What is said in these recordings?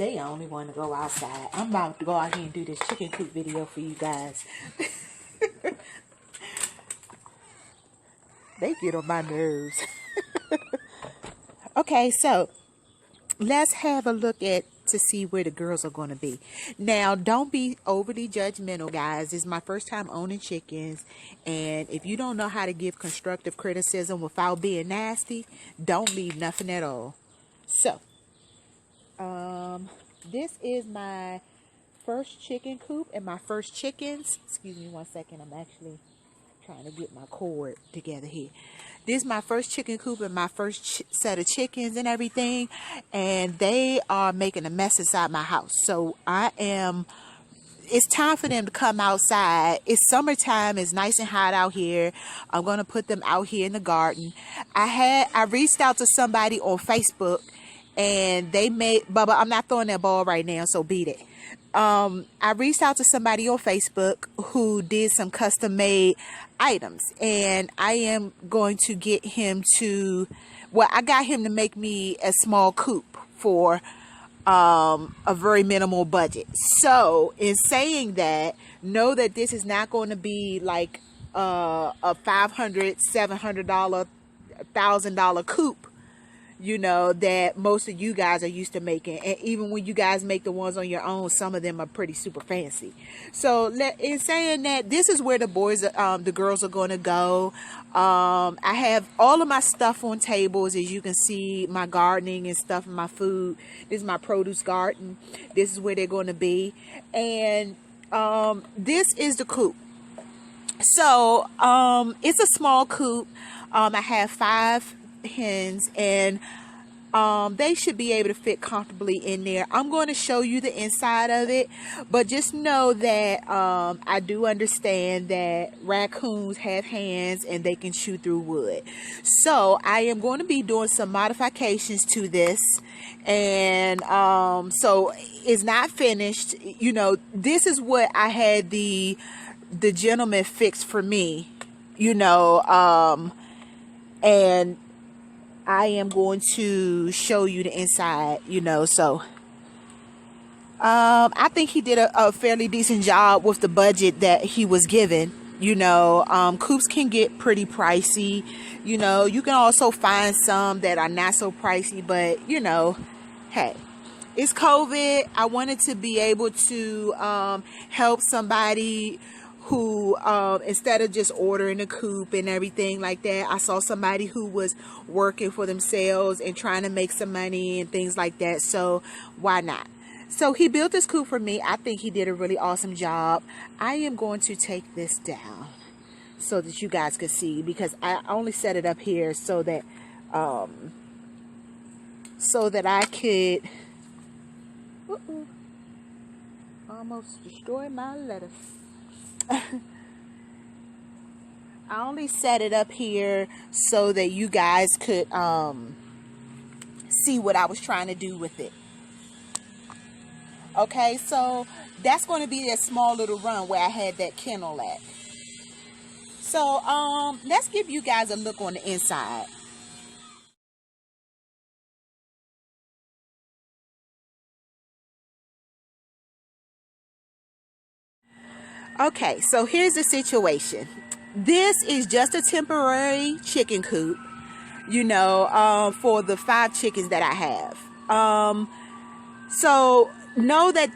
They only want to go outside. I'm about to go out here and do this chicken coop video for you guys. They get on my nerves. Okay, so let's have a look at to see where the girls are going to be. Now, don't be overly judgmental, guys. This is my first time owning chickens, and if you don't know how to give constructive criticism without being nasty, don't leave nothing at all. So, this is my first chicken coop and my first chickens. Excuse me 1 second. I'm actually trying to get my cord together here. This is my first chicken coop and my first set of chickens and everything, and they are making a mess inside my house. So it's time for them to come outside. It's summertime. It's nice and hot out here. I'm going to put them out here in the garden. I reached out to somebody on Facebook, and they made, Bubba, I'm not throwing that ball right now, so beat it. I reached out to somebody on Facebook who did some custom made items, and I am going to get him to, well, I got him to make me a small coop for a very minimal budget. So in saying that, know that this is not going to be like a $500, $700, $1,000 coop, you know, that most of you guys are used to making. And even when you guys make the ones on your own, some of them are pretty super fancy. So in saying that, this is where the girls are going to go. I have all of my stuff on tables, as you can see, my gardening and stuff and my food. This is my produce garden. This is where they're going to be. And this is the coop. So it's a small coop. I have 5 hens, and they should be able to fit comfortably in there. I'm going to show you the inside of it, but just know that I do understand that raccoons have hands and they can chew through wood. So I am going to be doing some modifications to this, and so it's not finished. You know, this is what I had the gentleman fix for me, you know, and I am going to show you the inside, you know. So I think he did a fairly decent job with the budget that he was given. You know, coops can get pretty pricey. You know, you can also find some that are not so pricey, but you know, hey, it's COVID. I wanted to be able to help somebody who instead of just ordering a coop and everything like that, I saw somebody who was working for themselves and trying to make some money and things like that. So why not? So he built this coop for me. I think he did a really awesome job. I am going to take this down so that you guys can see, because I only set it up here so that I could almost destroy my lettuce. I only set it up here so that you guys could see what I was trying to do with it. Okay, so that's going to be that small little run where I had that kennel at. So let's give you guys a look on the inside. Okay, so here's the situation. This is just a temporary chicken coop, you know, for the 5 chickens that I have. So know that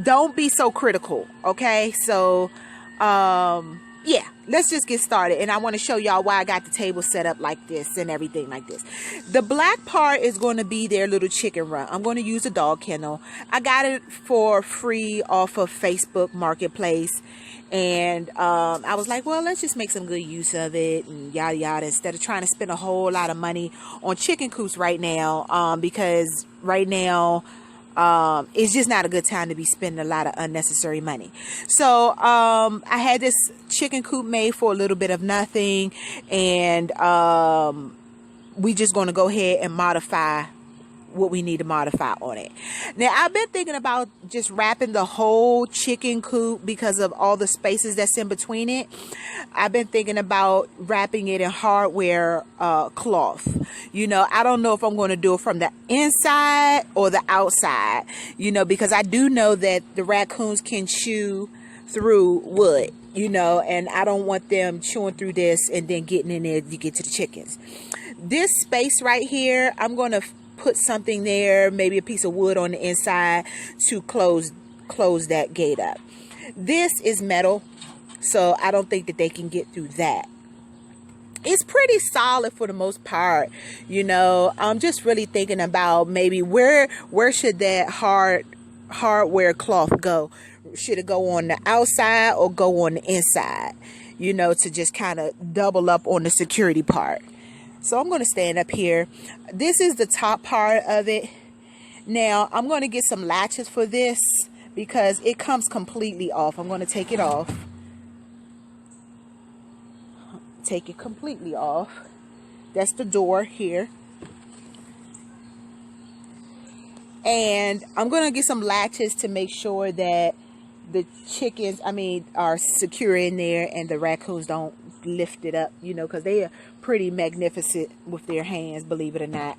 don't be so critical, okay? So, yeah, let's just get started. And I want to show y'all why I got the table set up like this and everything like this. The black part is going to be their little chicken run. I'm going to use a dog kennel. I got it for free off of Facebook Marketplace. And I was like, well, let's just make some good use of it and yada yada, instead of trying to spend a whole lot of money on chicken coops right now, because right now it's just not a good time to be spending a lot of unnecessary money. So I had this chicken coop made for a little bit of nothing, and we just going to go ahead and modify what we need to modify on it. Now, I've been thinking about just wrapping the whole chicken coop because of all the spaces that's in between it. I've been thinking about wrapping it in hardware cloth. I don't know if I'm going to do it from the inside or the outside, because I do know that the raccoons can chew through wood, and I don't want them chewing through this and then getting in there to get to the chickens. This space right here, I'm going to put something there, maybe a piece of wood on the inside to close that gate up. This is metal, so I don't think that they can get through that. It's pretty solid for the most part. I'm just really thinking about maybe where should that hardware cloth go? Should it go on the outside or go on the inside? To just kind of double up on the security part. So I'm going to stand up here. This is the top part of it. Now I'm going to get some latches for this because it comes completely off. I'm going to take it off. Take it completely off. That's the door here. And I'm going to get some latches to make sure that the chickens, are secure in there and the raccoons don't lift it up, because they are pretty magnificent with their hands, believe it or not.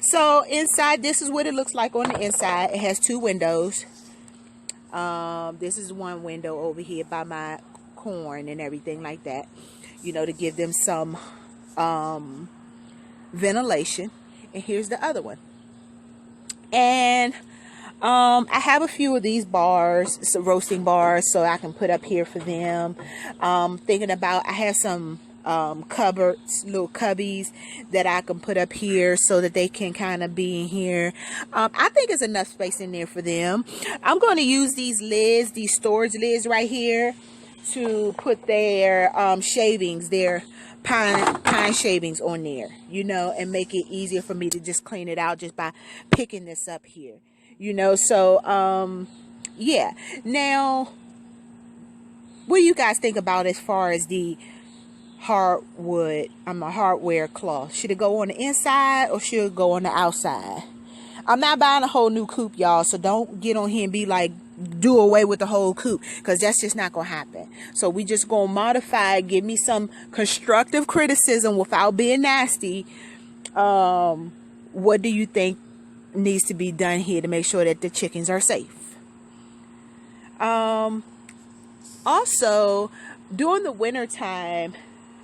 So inside, this is what it looks like on the inside. It has 2 windows. This is one window over here by my corn and everything like that, to give them some ventilation. And here's the other one. And I have a few of these bars, some roasting bars, so I can put up here for them. Thinking about, I have some cupboards, little cubbies that I can put up here so that they can kind of be in here. I think it's enough space in there for them. I'm going to use these lids, these storage lids right here, to put their shavings, their pine shavings on there, and make it easier for me to just clean it out just by picking this up here. So yeah. Now, what do you guys think about as far as the hardware cloth? Should it go on the inside or should it go on the outside? I'm not buying a whole new coop, y'all, so don't get on here and be like, do away with the whole coop, because that's just not gonna happen. So we just gonna modify, give me some constructive criticism without being nasty. What do you think needs to be done here to make sure that the chickens are safe? Also, during the winter time,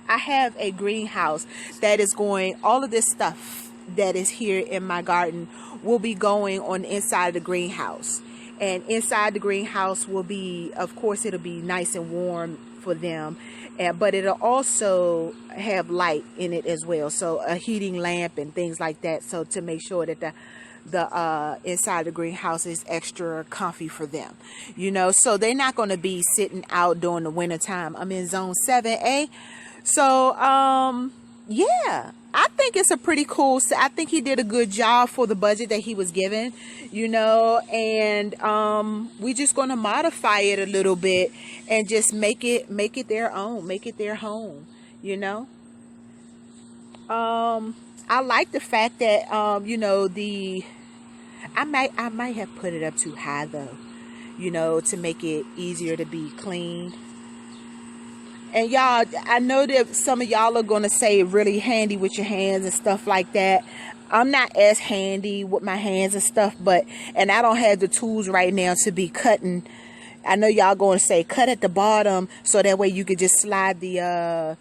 I have a greenhouse that is going, all of this stuff that is here in my garden will be going on the inside of the greenhouse. And inside the greenhouse will be, of course, it'll be nice and warm for them, but it'll also have light in it as well, so a heating lamp and things like that, so to make sure that the inside the greenhouse is extra comfy for them, so they're not going to be sitting out during the winter time. I'm in zone 7A, so yeah, I think it's a pretty cool, I think he did a good job for the budget that he was given, and we're just going to modify it a little bit and just make it their own, make it their home. I like the fact that I might have put it up too high though, to make it easier to be cleaned. And y'all, I know that some of y'all are going to say really handy with your hands and stuff like that. I'm not as handy with my hands and stuff, and I don't have the tools right now to be cutting. I know y'all going to say cut at the bottom so that way you could just slide the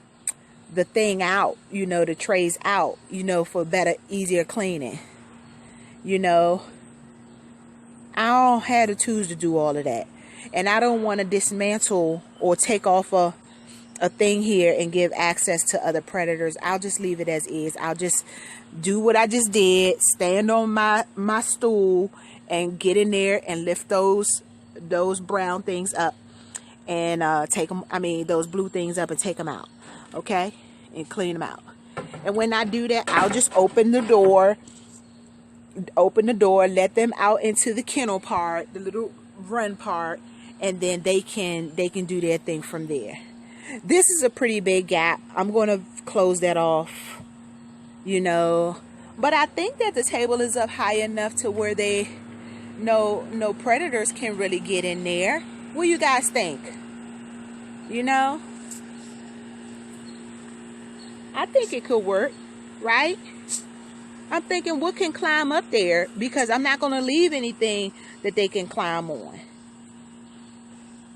thing out, the trays out, for better, easier cleaning. I don't have the tools to do all of that. And I don't want to dismantle or take off a thing here and give access to other predators. I'll just leave it as is. I'll just do what I just did, stand on my stool and get in there and lift those brown things up and take them, those blue things up and take them out, okay, and clean them out. And when I do that, I'll just open the door, let them out into the kennel part, the little run part, and then they can do their thing from there. This is a pretty big gap. I'm going to close that off, But I think that the table is up high enough to where no predators can really get in there. What do you guys think? You know, I think it could work, right? I'm thinking what can climb up there, because I'm not going to leave anything that they can climb on,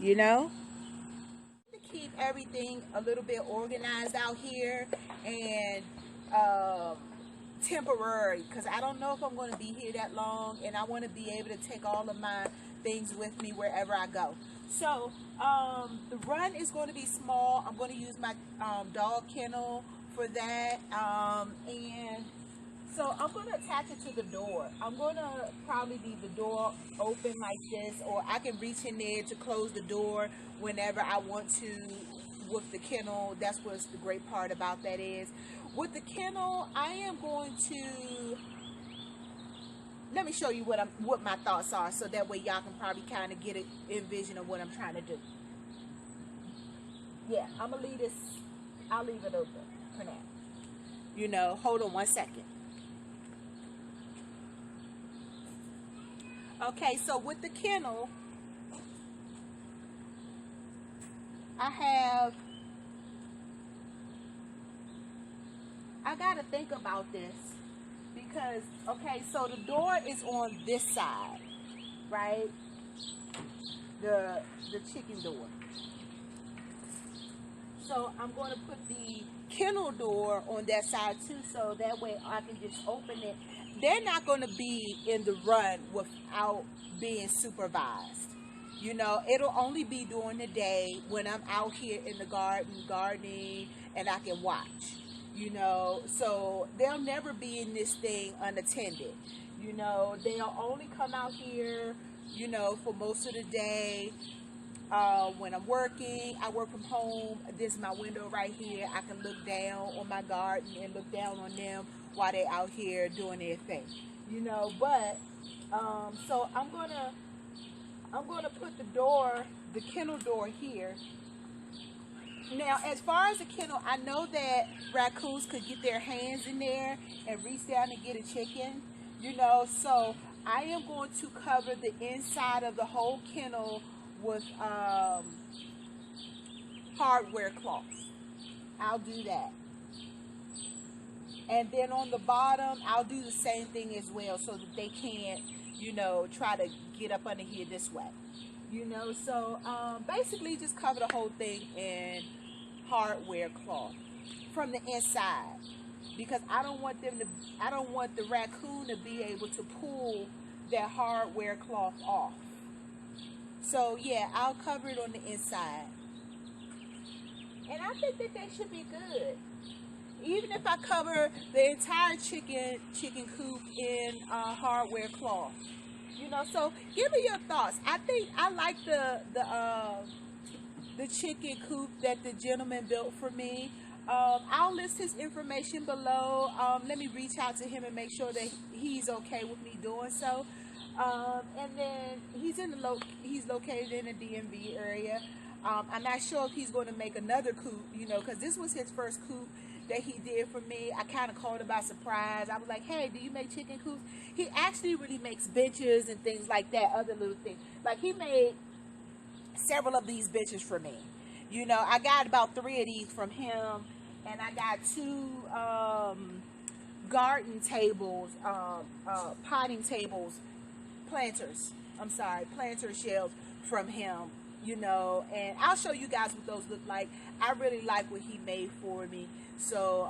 you know? To keep everything a little bit organized out here and temporary, because I don't know if I'm going to be here that long, and I want to be able to take all of my things with me wherever I go. So the run is going to be small. I'm going to use my dog kennel for that, and so I'm going to attach it to the door. I'm going to probably leave the door open like this, or I can reach in there to close the door whenever I want to with the kennel. That's what's the great part about that is. With the kennel, I am going to, let me show you what my thoughts are, so that way y'all can probably kind of get a vision of what I'm trying to do. Yeah, I'm going to leave this, I'll leave it open for now. You know, hold on one second. Okay, so with the kennel, I got to think about this, because, okay, so the door is on this side, right? The chicken door. So I'm going to put the kennel door on that side too, so that way I can just open it. They're not going to be in the run without being supervised. You know, it'll only be during the day when I'm out here in the gardening, and I can watch. You know, so they'll never be in this thing unattended. You know, they'll only come out here, you know, for most of the day. When I'm working, I work from home. This is my window right here. I can look down on my garden and look down on them while they're out here doing their thing. You know, but so I'm gonna put the kennel door here. Now, as far as the kennel, I know that raccoons could get their hands in there and reach down and get a chicken, you know, so I am going to cover the inside of the whole kennel with hardware cloth. I'll do that. And then on the bottom, I'll do the same thing as well, so that they can't, you know, try to get up under here this way. You know, so basically just cover the whole thing in hardware cloth from the inside, because I don't want the raccoon to be able to pull that hardware cloth off. So yeah, I'll cover it on the inside, and I think that they should be good. Even if I cover the entire chicken coop in hardware cloth. You know, so give me your thoughts. I think I like the chicken coop that the gentleman built for me. I'll list his information below. Let me reach out to him and make sure that he's okay with me doing so. And then he's located in the DMV area. I'm not sure if he's going to make another coop, you know, because this was his first coop that he did for me. I kind of caught it by surprise. I was like, hey, do you make chicken coops? He actually really makes benches and things like that, other little things. Like, he made several of these benches for me. You know, I got about 3 of these from him, and I got 2 garden tables, potting tables, planter shelves from him, you know, and I'll show you guys what those look like. I really like what he made for me. So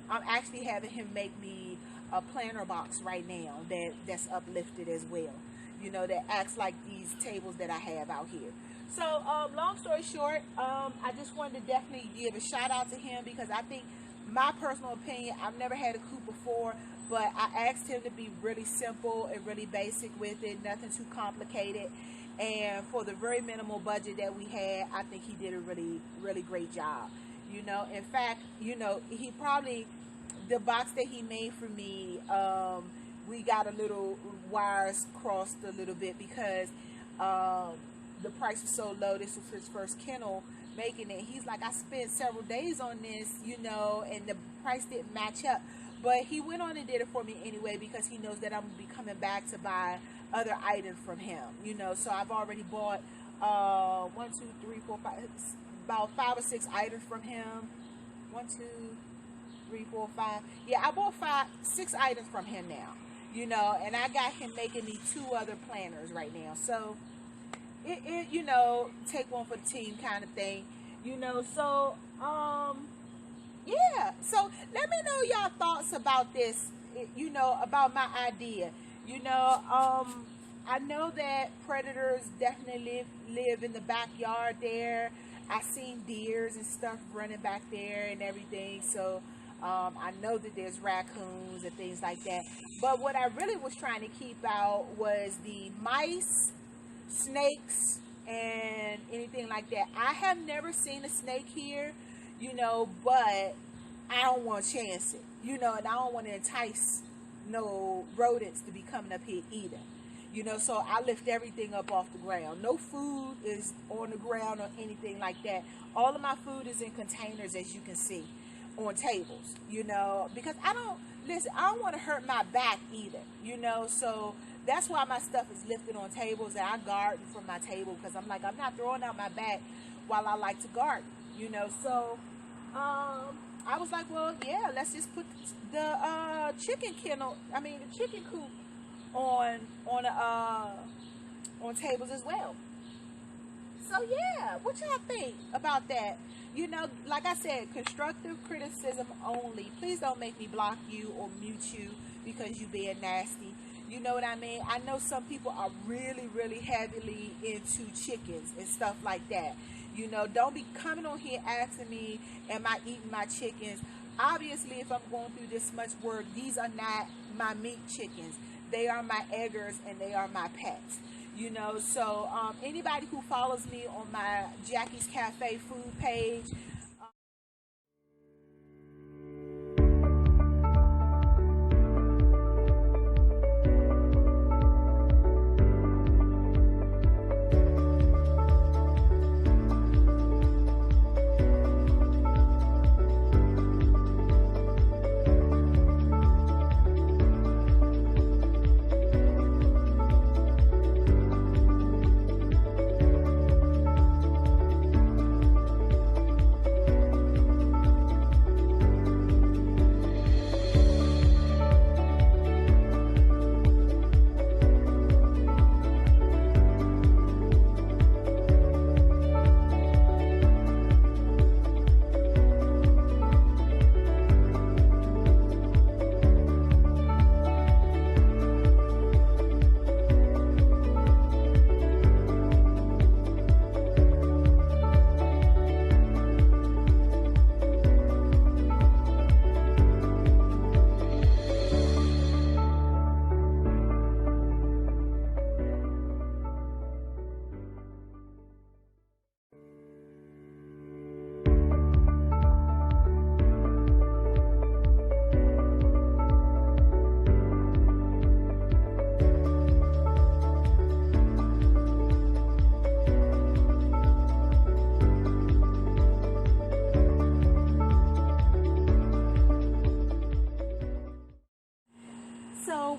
I'm actually having him make me a planter box right now that's uplifted as well, you know, that acts like these tables that I have out here. So long story short, I just wanted to definitely give a shout out to him, because I think, my personal opinion, I've never had a coop before, but I asked him to be really simple and really basic with it, nothing too complicated. And for the very minimal budget that we had, I think he did a really, really great job. You know, in fact, you know, the box that he made for me, we got a little wires crossed a little bit, because the price was so low. This was his first kennel making it. He's like, I spent several days on this, you know, and the price didn't match up. But he went on and did it for me anyway because he knows that I'm going to be coming back to buy other items from him. You know, so I've already bought 1, 2, 3, 4, 5, about 5 or 6 items from him. 1, 2, 3, 4, 5. Yeah, I bought 6 items from him now. You know, and I got him making me 2 other planners right now. So it you know, take one for the team kind of thing. You know, so yeah. So let me know y'all thoughts about this. You know, about my idea. You know, I know that predators definitely live in the backyard there. I seen deers and stuff running back there and everything. So I know that there's raccoons and things like that. But what I really was trying to keep out was the mice, snakes, and anything like that. I have never seen a snake here, you know, but I don't want to chance it, you know, and I don't want to entice no rodents to be coming up here either. You know, so I lift everything up off the ground. No food is on the ground or anything like that. All of my food is in containers, as you can see, on tables, you know, because I don't want to hurt my back either, you know, so that's why my stuff is lifted on tables, and I garden from my table because I'm like, I'm not throwing out my back while I like to garden, you know. So I was like, well, yeah, let's just put the chicken coop on tables as well. So yeah, what y'all think about that? You know, like I said, constructive criticism only. Please don't make me block you or mute you because you being nasty. You know what I mean? I know some people are really, really heavily into chickens and stuff like that. You know, don't be coming on here asking me, am I eating my chickens? Obviously, if I'm going through this much work, these are not my meat chickens. They are my eggers and they are my pets. You know, so anybody who follows me on my Jackie's Cafe food page,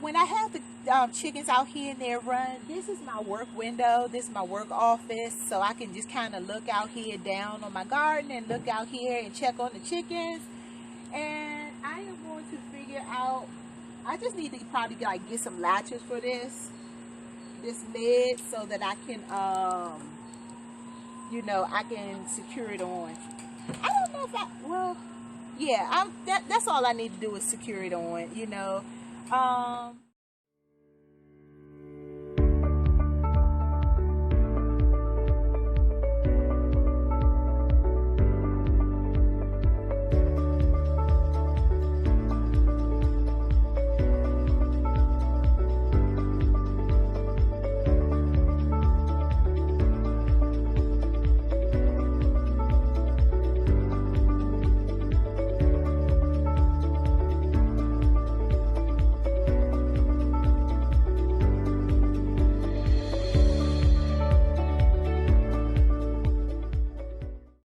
when I have the chickens out here and they're run, this is my work window. This is my work office. So I can just kind of look out here down on my garden and look out here and check on the chickens. And I am going to figure out, I just need to probably like get some latches for this lid so that I can, you know, I can secure it on. I don't know if well, yeah, that's all I need to do is secure it on, you know.